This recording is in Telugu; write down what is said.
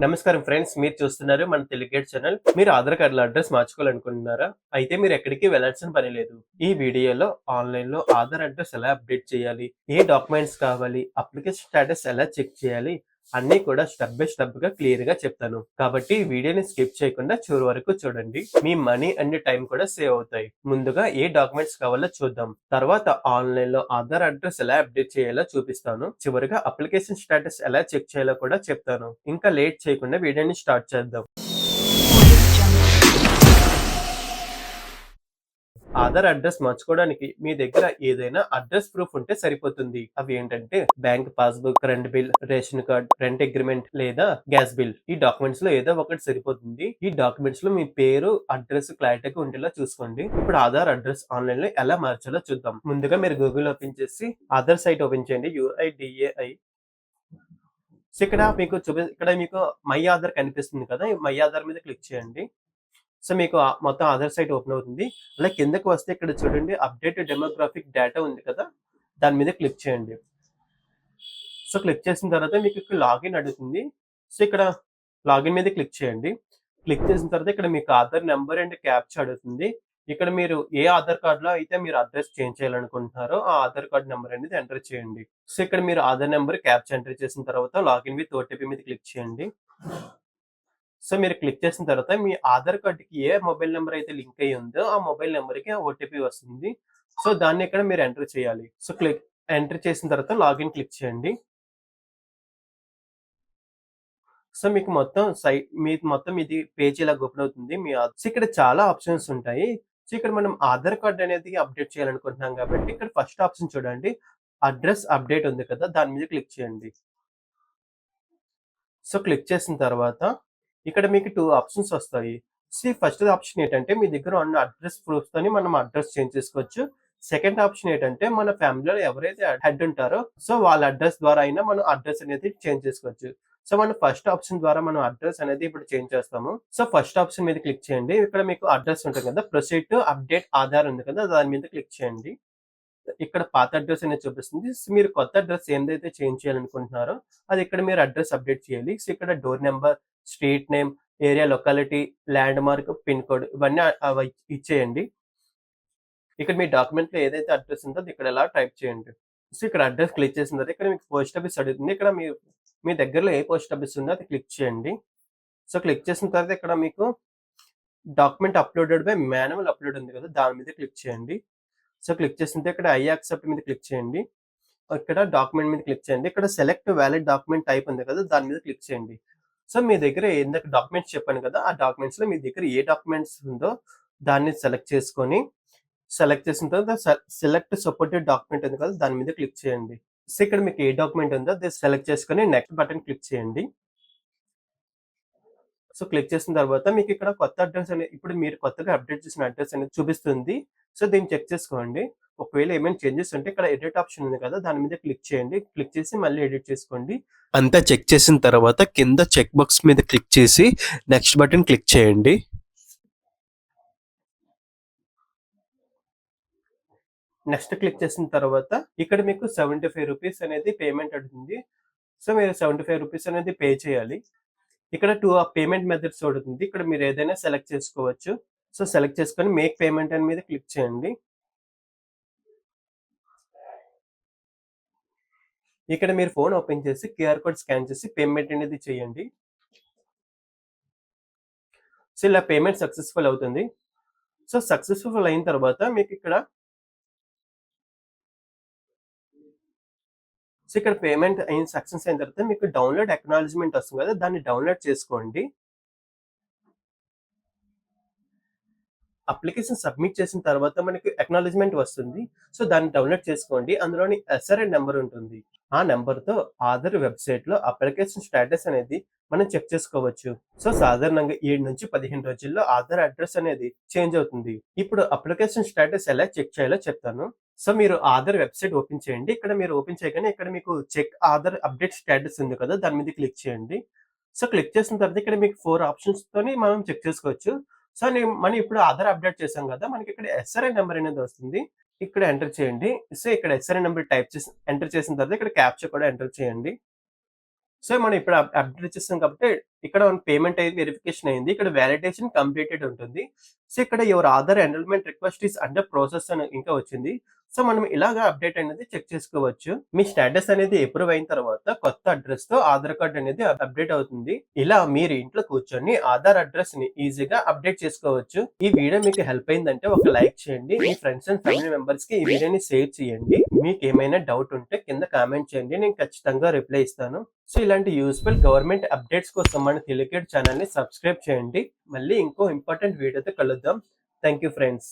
నమస్కారం ఫ్రెండ్స్. మీరు చూస్తున్నారు మన తెలుగు గైడ్ ఛానల్. మీరు ఆధార్ కార్డులో అడ్రస్ మార్చుకోవాలనుకుంటున్నారా? అయితే మీరు ఎక్కడికి వెళ్ళాల్సిన పని లేదు. ఈ వీడియోలో ఆన్‌లైన్‌లో ఆధార్ అడ్రస్ ఎలా అప్డేట్ చేయాలి? ఏ డాక్యుమెంట్స్ కావాలి? అప్లికేషన్ స్టేటస్ ఎలా చెక్ చేయాలి? అన్నీ కూడా స్టెప్ బై స్టెప్‌గా క్లియర్‌గా చెప్తాను. కాబట్టి ఈ వీడియోని స్కిప్ చేయకుండా చివరి వరకు చూడండి. మీ మనీ అండ్ టైం కూడా సేవ్ అవుతాయి. ముందుగా ఏ డాక్యుమెంట్స్ కావాలో చూద్దాం. తర్వాత ఆన్‌లైన్‌లో ఆధార్ అడ్రస్ ఎలా అప్డేట్ చేయాలో చూపిస్తాను. చివరగా అప్లికేషన్ స్టేటస్ ఎలా చెక్ చేయాలో కూడా చెప్తాను. ఇంకా లేట్ చేయకుండా వీడియోని స్టార్ట్ చేద్దాం. ఆధార్ అడ్రస్ మార్చుకోవడానికి మీ దగ్గర ఏదైనా అడ్రస్ ప్రూఫ్ ఉంటే సరిపోతుంది. అవి ఏంటంటే bank passbook, current bill, ration card, rent agreement లేదా గ్యాస్ బిల్. ఈ డాక్యుమెంట్స్ లో ఏదో ఒకటి సరిపోతుంది. ఈ డాక్యుమెంట్స్ లో మీ పేరు, అడ్రస్ క్లారిటీగా ఉండేలా చూసుకోండి. ఇప్పుడు ఆధార్ అడ్రస్ ఆన్లైన్ లో ఎలా మార్చాలో చూద్దాం. ముందుగా మీరు గూగుల్ ఓపెన్ చేసి ఆధార్ సైట్ ఓపెన్ చేయండి. UIDAI. సో ఇక్కడ మీకు మై ఆధార్ కనిపిస్తుంది కదా, మై ఆధార్ మీద క్లిక్ చేయండి. సో మీకు మొత్తం ఆధార్ సైట్ ఓపెన్ అవుతుంది. అలా కిందకి వస్తే ఇక్కడ చూడండి, అప్డేట్ డెమోగ్రాఫిక్ డేటా ఉంది కదా, దాని మీద క్లిక్ చేయండి. సో క్లిక్ చేసిన తర్వాత మీకు ఇక్కడ లాగిన్ అడుగుతుంది. సో ఇక్కడ లాగిన్ మీద క్లిక్ చేయండి. క్లిక్ చేసిన తర్వాత ఇక్కడ మీకు ఆధార్ నెంబర్ అండ్ క్యాప్చా అడుగుతుంది. ఇక్కడ మీరు ఏ ఆధార్ కార్డులో అయితే మీరు అడ్రస్ చేంజ్ చేయాలనుకుంటున్నారో ఆ ఆధార్ కార్డ్ నెంబర్ అనేది ఎంటర్ చేయండి. సో ఇక్కడ మీరు ఆధార్ నెంబర్, క్యాప్చా ఎంటర్ చేసిన తర్వాత లాగిన్ విత్ ఓటీపీ మీద క్లిక్ చేయండి. సో మీరు క్లిక్ చేసిన తర్వాత మీ ఆధార్ కార్డ్‌కి ఏ మొబైల్ నంబర్ అయితే లింక్ అయ్యి ఉందో ఆ మొబైల్ నంబర్‌కి ఓటీపీ వస్తుంది. సో దాన్ని ఇక్కడ మీరు ఎంటర్ చేయాలి. సో ఎంటర్ చేసిన తర్వాత లాగిన్ క్లిక్ చేయండి. సో మీకు మొత్తం ఇది పేజ్ ఇలాగ ఓపెన్ అవుతుంది. సో ఇక్కడ చాలా ఆప్షన్స్ ఉంటాయి. సో ఇక్కడ మనం ఆధార్ కార్డ్ అనేది అప్డేట్ చేయాలనుకుంటున్నాం కాబట్టి ఇక్కడ ఫస్ట్ ఆప్షన్ చూడండి. అడ్రస్ అప్డేట్ ఉంది కదా, దాని మీద క్లిక్ చేయండి. సో క్లిక్ చేసిన తర్వాత ఇక్కడ మీకు 2 ఆప్షన్స్ వస్తాయి. ఫస్ట్ ఆప్షన్ ఏంటంటే మీ దగ్గర ఉన్న అడ్రస్ ప్రూఫ్ తోని మనం అడ్రస్ చేంజ్ చేసుకోవచ్చు. సెకండ్ ఆప్షన్ ఏంటంటే మన ఫ్యామిలీలో ఎవరైతే హెడ్ ఉంటారో సో వాళ్ళ అడ్రస్ ద్వారా అయినా మనం అడ్రస్ అనేది చేంజ్ చేసుకోవచ్చు. సో మనం ఫస్ట్ ఆప్షన్ ద్వారా మనం అడ్రస్ అనేది ఇప్పుడు చేంజ్ చేస్తాము. సో ఫస్ట్ ఆప్షన్ మీద క్లిక్ చేయండి. ఇక్కడ మీకు అడ్రస్ ఉంటుంది కదా, ప్రొసీడ్ టు అప్డేట్ ఆధార్ ఉంది కదా, దాని మీద క్లిక్ చేయండి. ఇక్కడ పాత అడ్రస్ అనేది చూపిస్తుంది. సో మీరు కొత్త అడ్రస్ ఏదైతే చేంజ్ చేయాలనుకుంటున్నారో అది ఇక్కడ మీరు అడ్రస్ అప్డేట్ చేయాలి. సో ఇక్కడ door number, street name, area locality, land mark, pin code ఇవన్నీ అవి ఇచ్చేయండి. ఇక్కడ మీ డాక్యుమెంట్ లో ఏదైతే అడ్రస్ ఉందో అది ఇక్కడ ఎలా టైప్ చేయండి. సో ఇక్కడ అడ్రస్ క్లిక్ చేసిన తర్వాత ఇక్కడ మీకు పోస్ట్ ఆఫీస్ అడుగుతుంది. ఇక్కడ మీ దగ్గరలో ఏ పోస్ట్ ఆఫీస్ ఉందో అది క్లిక్ చేయండి. సో క్లిక్ చేసిన తర్వాత ఇక్కడ మీకు document uploaded by manual upload ఉంది కదా, దాని మీద క్లిక్ చేయండి. సో క్లిక్ చేసింటే ఇక్కడ ఐ యాక్సెప్ట్ మీద క్లిక్ చేయండి. ఇక్కడ డాక్యుమెంట్ మీద క్లిక్ చేయండి. ఇక్కడ సెలెక్ట్ వ్యాలిడ్ డాక్యుమెంట్ టైప్ ఉంది కదా, దాని మీద క్లిక్ చేయండి. సో మీ దగ్గర ఇందాక డాక్యుమెంట్స్ చెప్పాను కదా, ఆ డాక్యుమెంట్స్ లో మీ దగ్గర ఏ డాక్యుమెంట్స్ ఉందో దాన్ని సెలెక్ట్ చేసిన తర్వాత సెలెక్ట్ సపోర్టెడ్ డాక్యుమెంట్ ఉంది కదా, దాని మీద క్లిక్ చేయండి. సో ఇక్కడ మీకు ఏ డాక్యుమెంట్ ఉందో అది సెలెక్ట్ చేసుకొని నెక్స్ట్ బటన్ క్లిక్ చేయండి. సో క్లిక్ చేసిన తర్వాత మీకు ఇక్కడ కొత్త అడ్రస్ అనేది, ఇప్పుడు మీరు కొత్తగా అప్డేట్ చేసిన అడ్రస్ అనేది చూపిస్తుంది. సో దీన్ని చెక్ చేసుకోండి. ఒకవేళ ఏమైనా చేంజెస్ ఉంటే ఇక్కడ ఎడిట్ ఆప్షన్ ఉంది కదా, దాని మీద క్లిక్ చేయండి. క్లిక్ చేసి మళ్ళీ ఎడిట్ చేసుకోండి. అంతా చెక్ చేసిన తర్వాత కింద చెక్ బాక్స్ మీద క్లిక్ చేసి నెక్స్ట్ బటన్ క్లిక్ చేయండి. నెక్స్ట్ క్లిక్ చేసిన తర్వాత ఇక్కడ మీకు 75 రూపీస్ అనేది పేమెంట్ అడుగుతుంది. సో మీరు 75 రూపీస్ అనేది పే చేయాలి. ఇక్కడ 2 పేమెంట్ మెథడ్స్ అడుగుతుంది. ఇక్కడ మీరు ఏదైనా సెలెక్ట్ చేసుకోవచ్చు. సో సెలెక్ట్ చేసుకొని మేక్ పేమెంట్ అని మీద క్లిక్ చేయండి. ఇక్కడ మీరు ఫోన్ ఓపెన్ చేసి క్యూఆర్ కోడ్ స్కాన్ చేసి పేమెంట్ అనేది చేయండి. సో ఇలా పేమెంట్ సక్సెస్ఫుల్ అవుతుంది. సో సక్సెస్ఫుల్ అయిన తర్వాత మీకు ఇక్కడ పేమెంట్ సక్సెస్ అయిన తర్వాత మీకు డౌన్లోడ్ అక్నాలెడ్జ్‌మెంట్ వస్తుంది కదా, దాన్ని డౌన్లోడ్ చేసుకోండి. అప్లికేషన్ సబ్మిట్ చేసిన తర్వాత మనకి అక్నాలెడ్జ్‌మెంట్ వస్తుంది. సో దాన్ని డౌన్లోడ్ చేసుకోండి. అందులోని ఎస్ఆర్ఎన్ నెంబర్ ఉంటుంది. ఆ నెంబర్‌తో ఆధార్ వెబ్‌సైట్‌లో అప్లికేషన్ స్టేటస్ అనేది మనం చెక్ చేసుకోవచ్చు. సో సాధారణంగా 7 నుంచి 15 రోజుల్లో ఆధార్ అడ్రస్ అనేది చేంజ్ అవుతుంది. ఇప్పుడు అప్లికేషన్ స్టేటస్ ఎలా చెక్ చేయాలో చెప్తాను. సో మీరు ఆధార్ వెబ్‌సైట్ ఓపెన్ చేయండి. ఇక్కడ మీరు ఓపెన్ చేయగానే ఇక్కడ మీకు చెక్ ఆధార్ అప్డేట్ స్టేటస్ ఉంది కదా, దాని మీద క్లిక్ చేయండి. సో క్లిక్ చేసిన తర్వాత ఇక్కడ మీకు 4 ఆప్షన్స్ తోని మనం చెక్ చేసుకోవచ్చు. సో మనం ఇప్పుడు ఆధార్ అప్డేట్ చేసాం కదా, మనకి ఇక్కడ ఎస్ఆర్ఐ నెంబర్ అనేది వస్తుంది. ఇక్కడ ఎంటర్ చేయండి. సో ఇక్కడ ఎస్ఆర్ఐ నెంబర్ ఎంటర్ చేసిన తర్వాత ఇక్కడ క్యాప్చా కూడా ఎంటర్ చేయండి. సో మనం ఇప్పుడు అప్డేట్ చేస్తాం కాబట్టి ఇక్కడ పేమెంట్ అయింది, వెరిఫికేషన్ అయింది. ఇక్కడ వాలిడేషన్ కంప్లీటెడ్ ఉంటుంది. సో ఇక్కడ your Aadhaar enrolment request is under process అని ఇంకా వచ్చింది. సో మనం ఇలాగా అప్డేట్ అనేది చెక్ చేసుకోవచ్చు. మీ స్టేటస్ అనేది అప్రూవ్ అయిన తర్వాత కొత్త అడ్రస్ తో ఆధార్ కార్డ్ అనేది అప్డేట్ అవుతుంది. ఇలా మీరు ఇంట్లో కూర్చొని ఆధార్ అడ్రస్ ని ఈజీగా అప్డేట్ చేసుకోవచ్చు. ఈ వీడియో మీకు హెల్ప్ అయిందంటే ఒక లైక్ చేయండి. మీ ఫ్రెండ్స్ అండ్ ఫ్యామిలీ మెంబర్స్ కి ఈ వీడియోని షేర్ చేయండి. మీకు ఏమైనా డౌట్ ఉంటే కింద కామెంట్ చేయండి. నేను ఖచ్చితంగా రిప్లై ఇస్తాను. సో ఇలాంటి యూస్ఫుల్ గవర్నమెంట్ అప్డేట్స్ కోసం మన తెలుగు ఛానల్ ని సబ్స్క్రైబ్ చేయండి. మళ్ళీ ఇంకో ఇంపార్టెంట్ వీడియోతో కలుద్దాం. Thank you friends.